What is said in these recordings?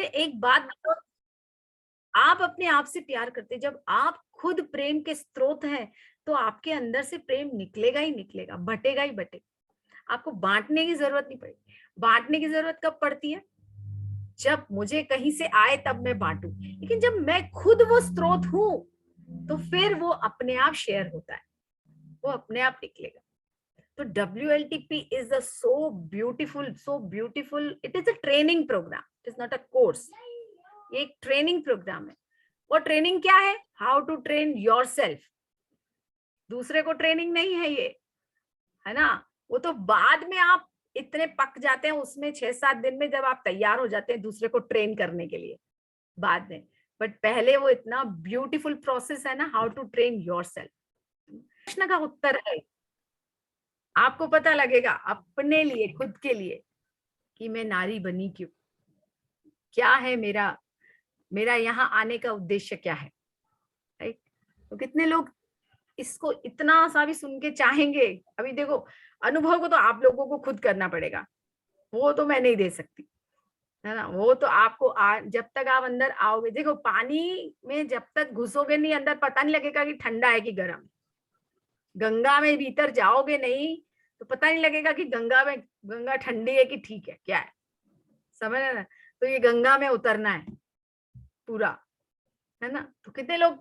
मुझे एक बात बताओ, आप अपने आप से प्यार करते, जब आप खुद प्रेम के स्रोत हैं, तो आपके अंदर से प्रेम निकलेगा ही निकलेगा, बटेगा ही बटेगा। आपको बांटने की जरूरत नहीं पड़ेगी। बांटने की जरूरत कब पड़ती है? जब मुझे कहीं से आए तब मैं बांटू, लेकिन जब मैं खुद वो स्रोत हूं, तो फिर वो अपने आप शेयर होता है, वो अपने आप निकलेगा। तो WLTP is a so beautiful, it is a training program, it is not a course. ये एक ट्रेनिंग प्रोग्राम है। और ट्रेनिंग क्या है? How to train yourself. दूसरे को ट्रेनिंग नहीं है ये, है ना। वो तो बाद में आप इतने पक जाते हैं उसमें, 6-7 दिन में जब आप तैयार हो जाते हैं दूसरे को ट्रेन करने के लिए, बाद में। बट पहले वो इतना ब्यूटीफुल प्रोसेस है ना, हाउ टू ट्रेन योरसेल्फ। प्रश्न का उत्तर है, आपको पता लगेगा अपने लिए, खुद के लिए, कि मैं नारी बनी क्यों, क्या है मेरा मेरा यहाँ आने का उद्देश्य क्या है, राइट। तो कितने लोग इसको इतना सा भी सुन के चाहेंगे? अभी देखो, अनुभव को तो आप लोगों को खुद करना पड़ेगा, वो तो मैं नहीं दे सकती, है ना। वो तो आपको जब तक आप अंदर आओगे, देखो पानी में जब तक घुसोगे नहीं अंदर, पता नहीं लगेगा कि ठंडा है कि गर्म। गंगा में भीतर जाओगे नहीं तो पता नहीं लगेगा कि गंगा ठंडी है कि ठीक है, क्या है, समझ रहे ना। तो ये गंगा में उतरना है पूरा, है ना। तो कितने लोग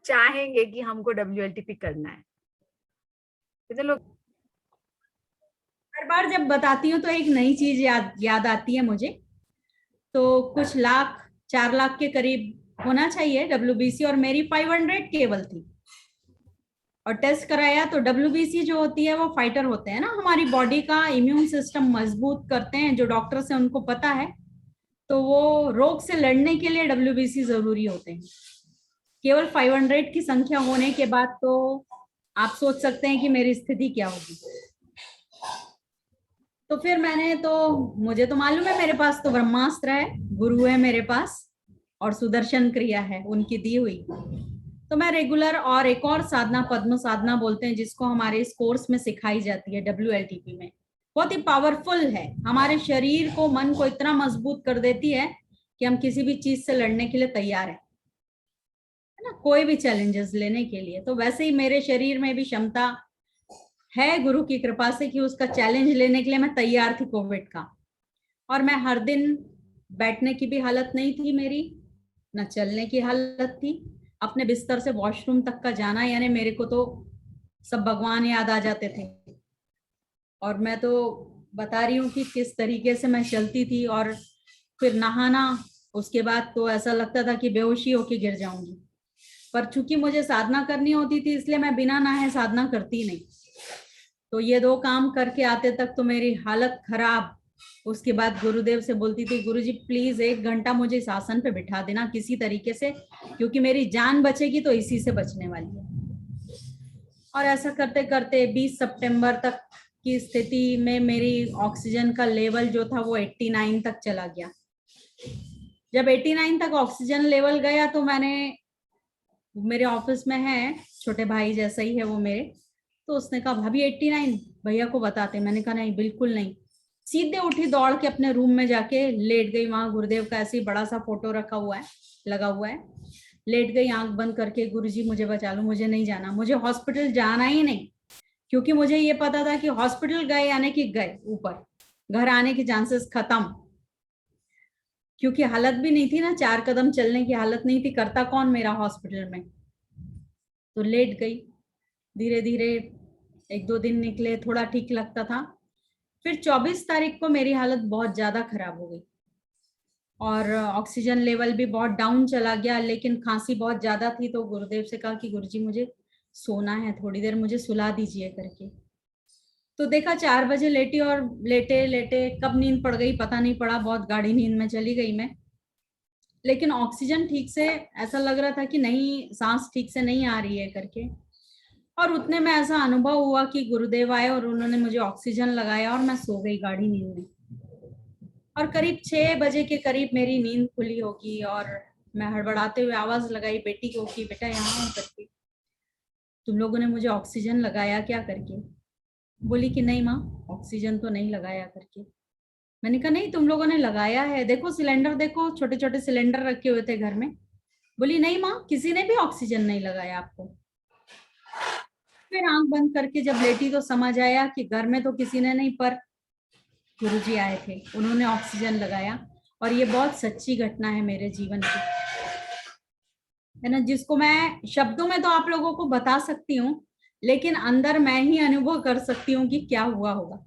चाहेंगे कि हमको WLTP करना है? कितने लोग? हर बार जब बताती हूँ तो एक नई चीज याद याद आती है मुझे। तो कुछ लाख, 4 लाख के करीब होना चाहिए WBC, और मेरी 500 केवल थी। और टेस्ट कराया तो WBC जो होती है वो फाइटर होते हैं ना, हमारी बॉडी का इम्यून सिस्टम मजबूत करते हैं, जो डॉक्टर्स हैं उनको पता है। तो वो रोग से लड़ने के लिए WBC जरूरी होते हैं। केवल 500 की संख्या होने के बाद तो आप सोच सकते हैं कि मेरी स्थिति क्या होगी। तो फिर मुझे तो मालूम है, मेरे पास तो ब्रह्मास्त्र है, गुरु है मेरे पास, और सुदर्शन क्रिया है उनकी दी हुई। तो मैं रेगुलर, और एक और साधना पद्म साधना बोलते हैं जिसको हमारे इस कोर्स में सिखाई जाती है WLTP में, बहुत ही पावरफुल है। हमारे शरीर को, मन को इतना मजबूत कर देती है कि हम किसी भी चीज से लड़ने के लिए तैयार है ना, कोई भी चैलेंजेस लेने के लिए। तो वैसे ही मेरे शरीर में भी क्षमता है गुरु की कृपा से कि उसका चैलेंज लेने के लिए मैं तैयार थी, कोविड का। और मैं हर दिन, बैठने की भी हालत नहीं थी मेरी, न चलने की हालत थी। अपने बिस्तर से वॉशरूम तक का जाना, यानी मेरे को तो सब भगवान याद आ जाते थे। और मैं तो बता रही हूँ कि किस तरीके से मैं चलती थी, और फिर नहाना, उसके बाद तो ऐसा लगता था कि बेहोशी होके गिर जाऊंगी। पर चूंकि मुझे साधना करनी होती थी, इसलिए मैं बिना नहाए साधना करती नहीं। तो ये दो काम करके आते तक तो मेरी हालत खराब। उसके बाद गुरुदेव से बोलती थी, गुरुजी प्लीज 1 घंटा मुझे इस आसन पे बिठा देना किसी तरीके से, क्योंकि मेरी जान बचेगी तो इसी से बचने वाली है। और ऐसा करते करते 20 सितंबर तक की स्थिति में मेरी ऑक्सीजन का लेवल जो था वो 89 तक चला गया। जब 89 तक ऑक्सीजन लेवल गया तो मेरे ऑफिस में है, छोटे भाई जैसा ही है वो मेरे, तो उसने कहा भाभी 89, भैया को बताते। मैंने कहा नहीं, बिल्कुल नहीं। सीधे उठी, दौड़ के अपने रूम में जाके लेट गई। वहां गुरुदेव का ऐसे ही बड़ा सा फोटो रखा हुआ है, लगा हुआ है। लेट गई आंख बंद करके, गुरुजी मुझे बचा लो, मुझे नहीं जाना, मुझे हॉस्पिटल जाना ही नहीं। क्योंकि मुझे ये पता था कि हॉस्पिटल गए यानी कि गए ऊपर, घर आने के चांसेस खत्म। क्योंकि हालत भी नहीं थी ना, 4 कदम चलने की हालत नहीं थी, करता कौन मेरा हॉस्पिटल में। तो लेट गई। धीरे धीरे 1-2 दिन निकले, थोड़ा ठीक लगता था। फिर 24 तारीख को मेरी हालत बहुत ज्यादा खराब हो गई, और ऑक्सीजन लेवल भी बहुत डाउन चला गया, लेकिन खांसी बहुत ज्यादा थी। तो गुरुदेव से कहा कि गुरुजी मुझे सोना है, थोड़ी देर मुझे सुला दीजिए करके। तो देखा 4 बजे लेटी, और लेटे लेटे कब नींद पड़ गई पता नहीं पड़ा, बहुत गाढ़ी नींद में चली गई मैं। लेकिन ऑक्सीजन ठीक से, ऐसा लग रहा था कि नहीं, सांस ठीक से नहीं आ रही है करके। और उतने में ऐसा अनुभव हुआ कि गुरुदेव आए और उन्होंने मुझे ऑक्सीजन लगाया, और मैं सो गई गाढ़ी नींद में। और करीब 6 बजे के करीब मेरी नींद खुली होगी, और मैं हड़बड़ाते हुए आवाज लगाई बेटी को कि बेटा यहाँ हूँ करके, तुम लोगों ने मुझे ऑक्सीजन लगाया क्या करके। बोली कि नहीं माँ, ऑक्सीजन तो नहीं लगाया करके। मैंने कहा नहीं, तुम लोगों ने लगाया है, देखो सिलेंडर, देखो छोटे छोटे सिलेंडर रखे हुए थे घर में। बोली नहीं माँ, किसी ने भी ऑक्सीजन नहीं लगाया आपको। फिर आंख बंद करके जब लेटी तो समझ आया कि घर में तो किसी ने नहीं, पर गुरुजी आए थे, उन्होंने ऑक्सीजन लगाया। और ये बहुत सच्ची घटना है मेरे जीवन की, है ना, जिसको मैं शब्दों में तो आप लोगों को बता सकती हूँ, लेकिन अंदर मैं ही अनुभव कर सकती हूँ कि क्या हुआ होगा।